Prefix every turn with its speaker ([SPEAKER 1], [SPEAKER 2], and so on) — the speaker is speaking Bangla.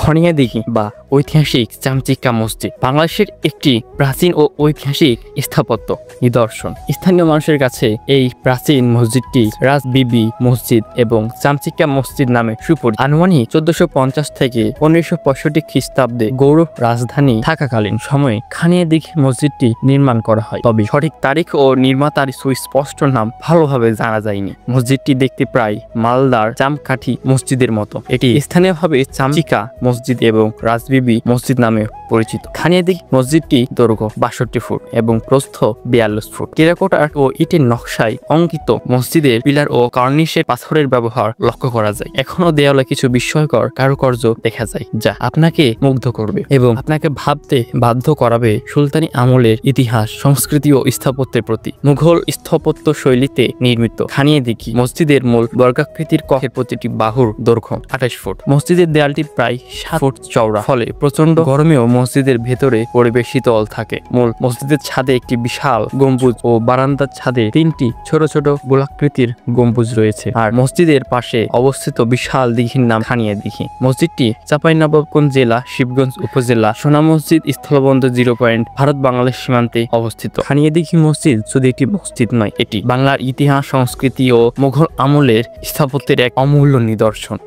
[SPEAKER 1] খনিয়াদিঘি বা ঐতিহাসিক চামচিকা মসজিদ বাংলাদেশের একটি প্রাচীন ও ঐতিহাসিক স্থাপত্য নিদর্শন। স্থানীয় মানুষের কাছে এই প্রাচীন মসজিদটি রাজবিবি মসজিদ এবং চামচিকা মসজিদ নামে সুপরিচিত। আনুমানিক 1450 থেকে 1565 খ্রিস্টাব্দে গৌড় রাজধানী থাকাকালীন সময়ে খনিয়াদিঘি মসজিদটি নির্মাণ করা হয়, তবে সঠিক তারিখ ও নির্মাতার সুস্পষ্ট নাম ভালোভাবে জানা যায়নি। মসজিদটি দেখতে প্রায় মালদার চামকাঠি মসজিদের মতো। এটি স্থানীয়ভাবে চামচিকা মসজিদ এবং রাজবিবি মসজিদ নামে পরিচিত। খনিয়াদিঘি মসজিদটি দৈর্ঘ্য 62 ফুট এবং প্রস্থ 42 ফুট। টেরাকোটা ও ইটের নকশায় অঙ্কিত মসজিদের পিলার ও কর্নিশে পাথরের ব্যবহার লক্ষ্য করা যায়। এখনো দেয়ালে কিছু বিস্ময়কর কারুকার্য দেখা যায়, যা আপনাকে মুগ্ধ করবে এবং আপনাকে ভাবতে বাধ্য করাবে সুলতানি আমলের ইতিহাস, সংস্কৃতি ও স্থাপত্যের প্রতি। মুঘল স্থাপত্য শৈলীতে নির্মিত খনিয়াদিঘি মসজিদের মূল বর্গাকৃতির কক্ষের প্রতিটি বাহুর দৈর্ঘ্য 28 ফুট। মসজিদের দেয়ালটি প্রায় 7 ফুট চওড়া, ফলে প্রচন্ড গরমেও মসজিদের ভেতরে পরিবেশ শীতল থাকে। মূল মসজিদের ছাদে একটি বিশাল গম্বুজ ও বারান্দার ছাদে 3টি ছোট ছোট গোলাকৃতির গম্বুজ রয়েছে, আর মসজিদের পাশে অবস্থিত বিশাল দিঘির নাম খনিয়াদিঘি। মসজিদটি চাঁপাইনবাবগঞ্জ জেলা, শিবগঞ্জ উপজেলা, সোনা মসজিদ স্থলবন্দর 0 পয়েন্ট, ভারত বাংলাদেশ সীমান্তে অবস্থিত। খনিয়াদিঘি মসজিদ শুধু একটি মসজিদ নয়, এটি বাংলার ইতিহাস, সংস্কৃতি ও মুঘল আমলের স্থাপত্যের এক অমূল্য নিদর্শন।